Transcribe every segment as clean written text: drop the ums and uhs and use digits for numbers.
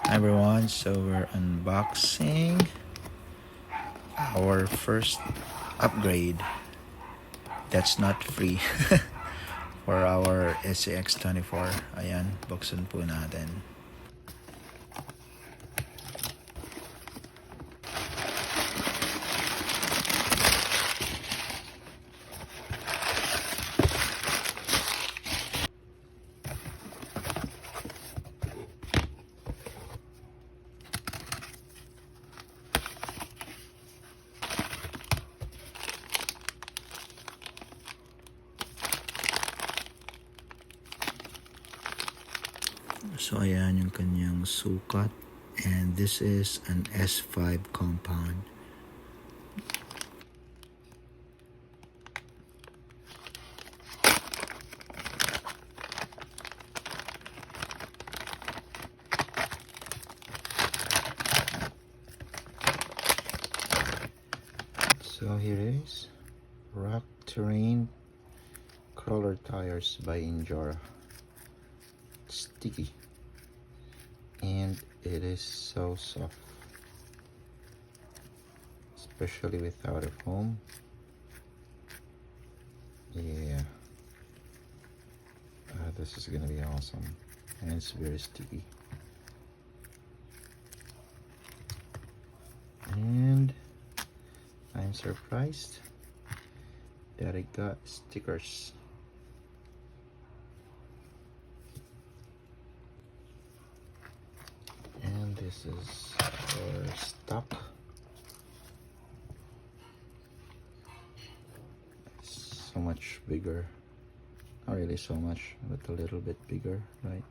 Hi everyone, so we're unboxing our first upgrade that's not free for our SCX24. Ayan, buksan po natin. So ayan yung kanyang sukat, and this is an S5 compound. So here is Rock Terrain Crawler Tires by Injora. Sticky, and it is so soft, especially with out of home. Yeah, this is gonna be awesome, and it's very sticky. And I'm surprised that I got stickers. And this is our stock. It's so much bigger. Not really so much, but a little bit bigger, right?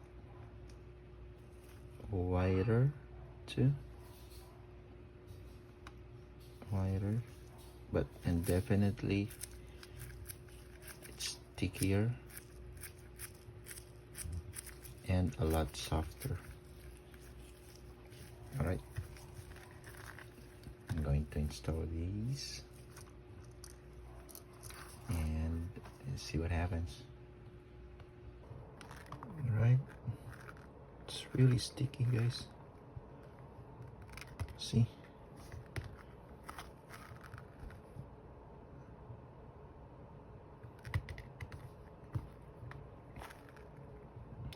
Wider too. Wider, but and definitely it's stickier and a lot softer. All right, I'm going to install these and see what happens. All right, it's really sticky, guys. See?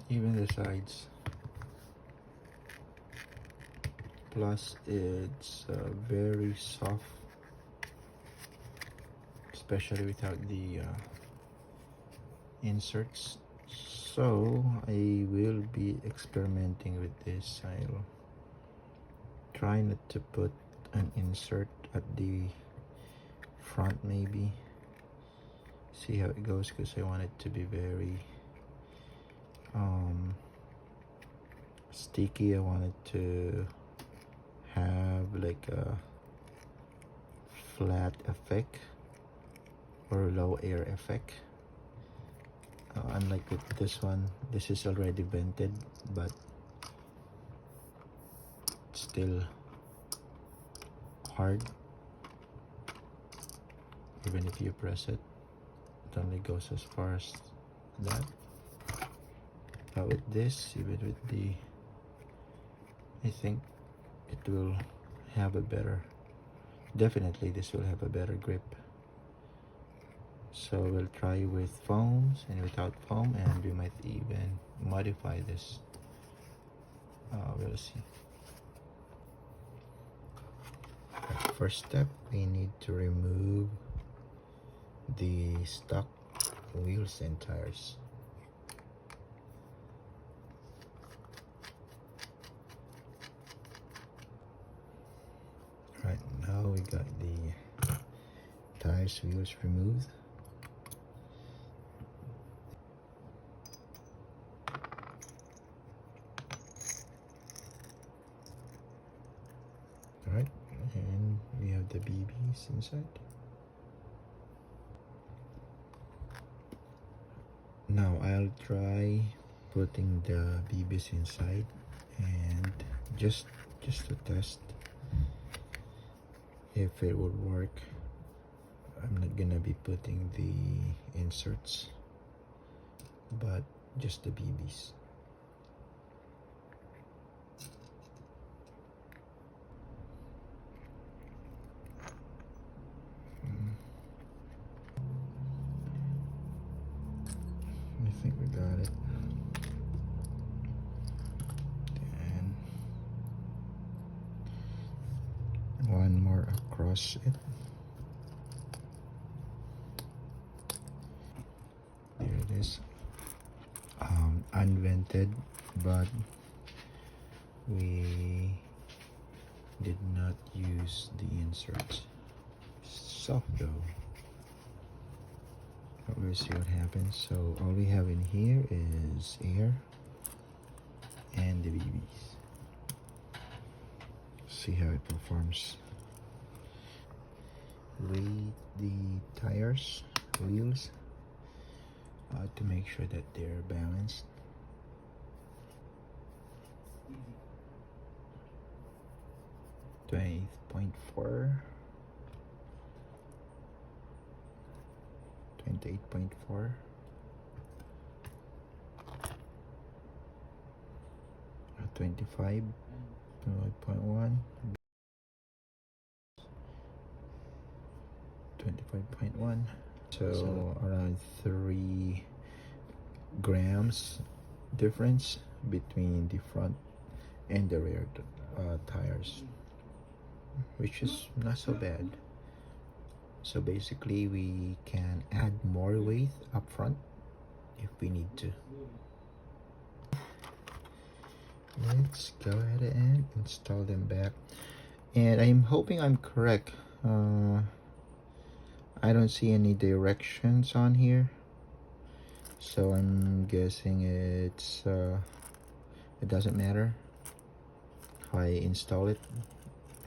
Even the sides. Plus it's very soft, especially without the inserts. So I will be experimenting with this. I'll try not to put an insert at the front, maybe see how it goes, because I want it to be very sticky. I want it to have like a flat effect or low air effect. Unlike with this one, this is already vented, but still hard. Even if you press it, it only goes as far as that. But with this, even with the, I think it will have a better, definitely this will have a better grip. So we'll try with foams and without foam, and we might even modify this. We'll see. First step, we need to remove the stock wheels and tires. Right, now we got the tires wheels removed. Alright, and we have the BBs inside. Now I'll try putting the BBs inside, and just to test if it would work. I'm not gonna be putting the inserts, but just the BBs. one more across it. There it is. Unvented, but we did not use the inserts. Soft though. But we'll see what happens. So all we have in here is air and the BBs. See how it performs. Read the tires, wheels, to make sure that they're balanced. .4, 28.4, 25.1, 25.1. So around 3 grams difference between the front and the rear tires, which is not so bad. So basically we can add more weight up front if we need to. Let's go ahead and install them back, and I'm hoping I'm correct. I don't see any directions on here, so I'm guessing it doesn't matter how I install it,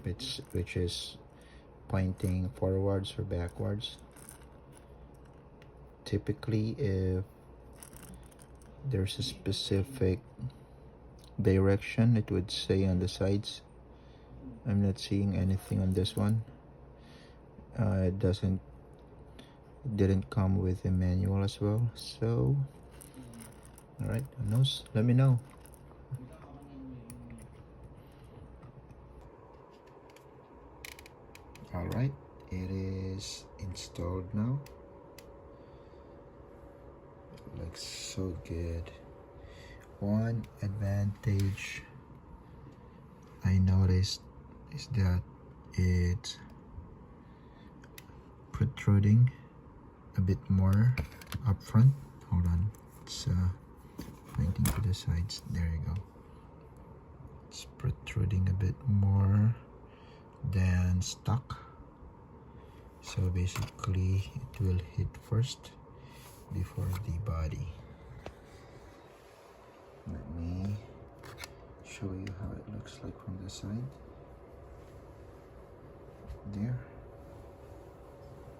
which is pointing forwards or backwards. Typically, if there's a specific direction, it would say on the sides. I'm not seeing anything on this one. It didn't come with a manual as well, so all right, who knows? Let me know. All right, it is installed now. Looks so good. One advantage I noticed is that it's protruding a bit more up front. Hold on, it's pointing to the sides. There you go. It's protruding a bit more than stock, so basically it will hit first before the body. Let me show you how it looks like from the side. There,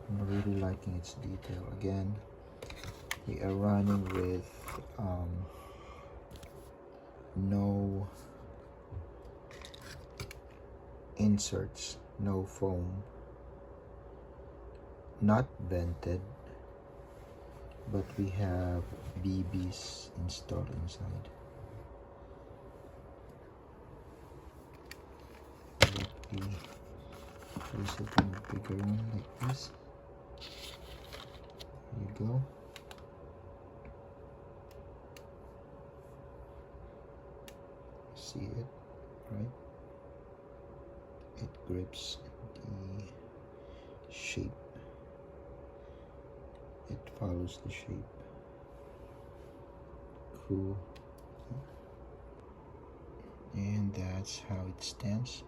I'm really liking its detail. Again, we are running with no inserts, no foam, not vented, but we have BBs installed inside. Let me place it in a bigger one like this. There you go. See it, right? It grips the shape. It follows the shape. Cool. And that's how it stands.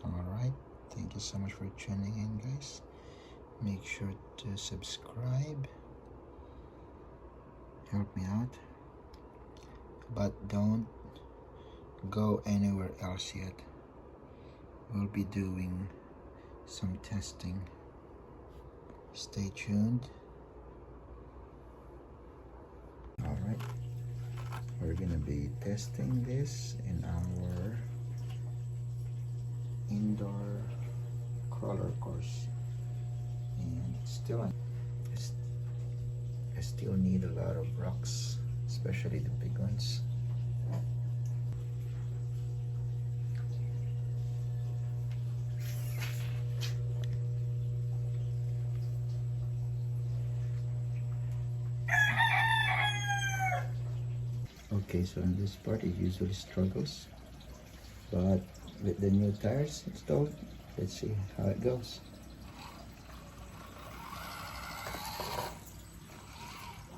Alright, thank you so much for tuning in, guys. Make sure to subscribe, help me out, but don't go anywhere else yet. We'll be doing some testing. Stay tuned. Alright, we're gonna be testing this in our indoor crawler course, and I still need a lot of rocks, especially the big ones. Okay, so on this part it usually struggles, but with the new tires installed, let's see how it goes.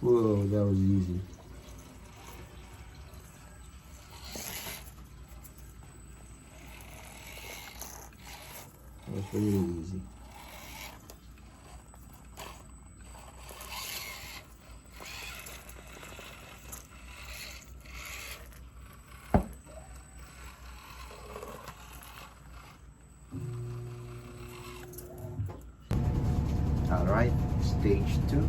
Whoa, that was easy. That was really easy. All right, stage 2.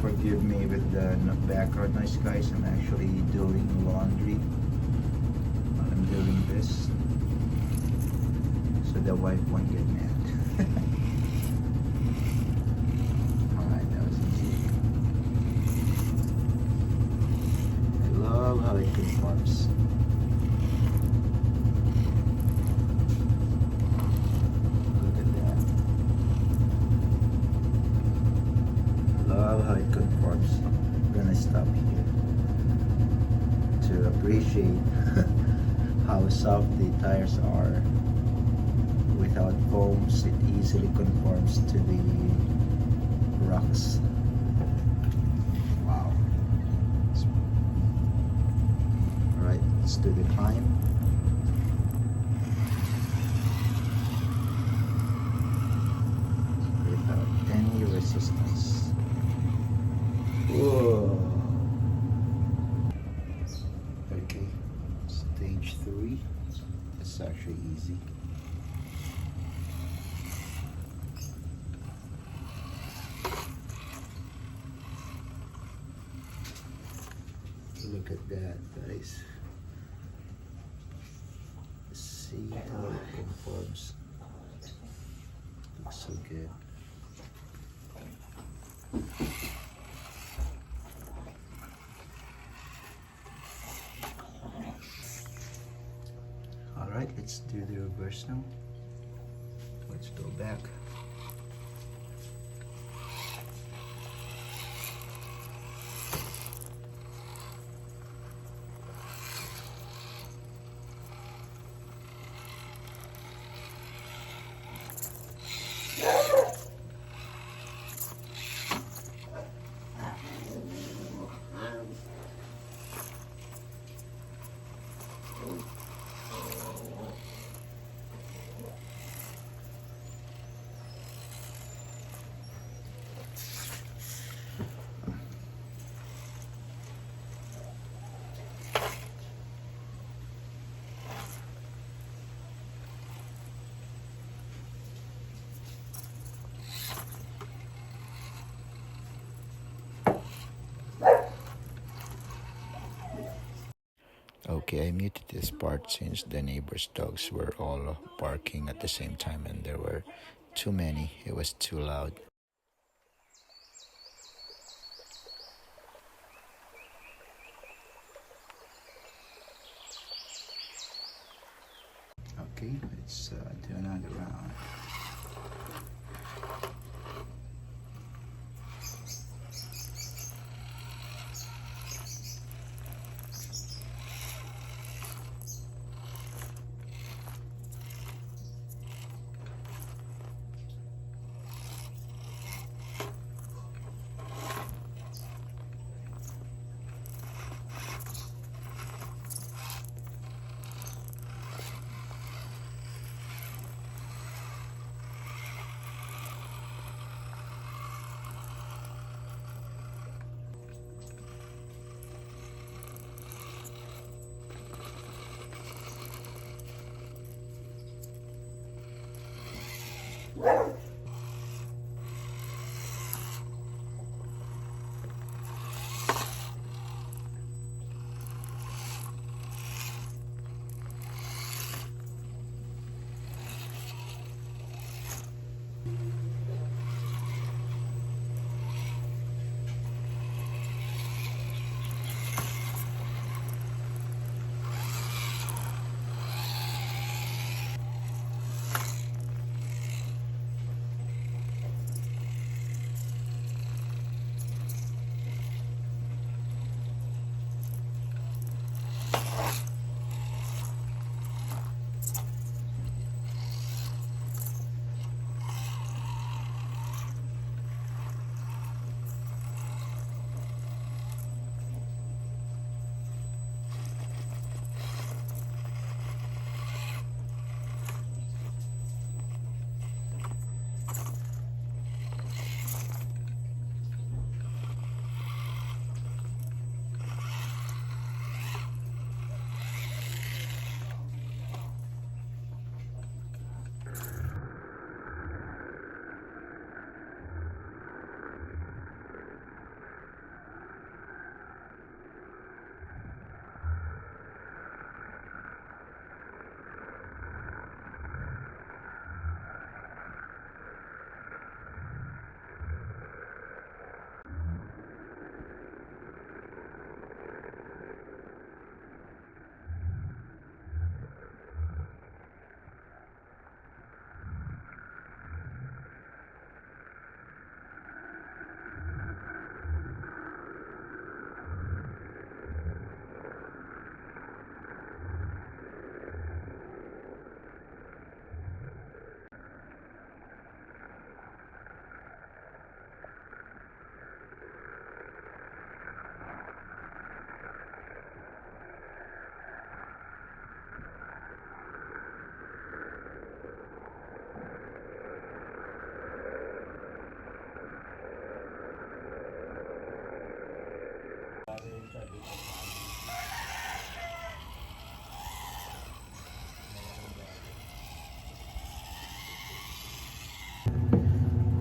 Forgive me with the background noise, guys. I'm actually doing laundry while I'm doing this, so the wife won't get mad. Alright, that was easy. I love how it conforms. Love how it conforms. I'm gonna stop here to appreciate how soft the tires are. Without foams, it easily conforms to the rocks. Wow. Alright, let's do the climb. Without any resistance. Whoa. Okay, stage 3. It's actually easy. Look at that, guys. See how it conforms. Looks so good. Alright, let's do the reverse now. Let's go back. Okay, I muted this part since the neighbor's dogs were all barking at the same time and there were too many. It was too loud. Okay, let's do another round.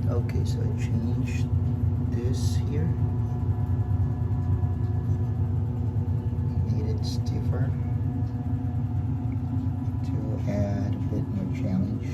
Okay, so I changed this here, made it stiffer to add a bit more challenge.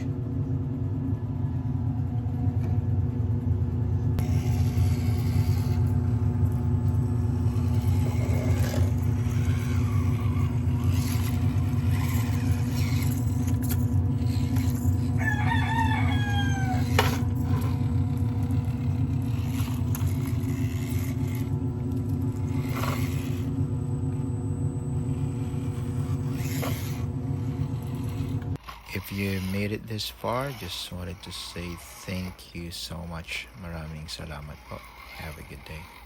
If you made it this far, just wanted to say thank you so much. Maraming salamat po. Have a good day.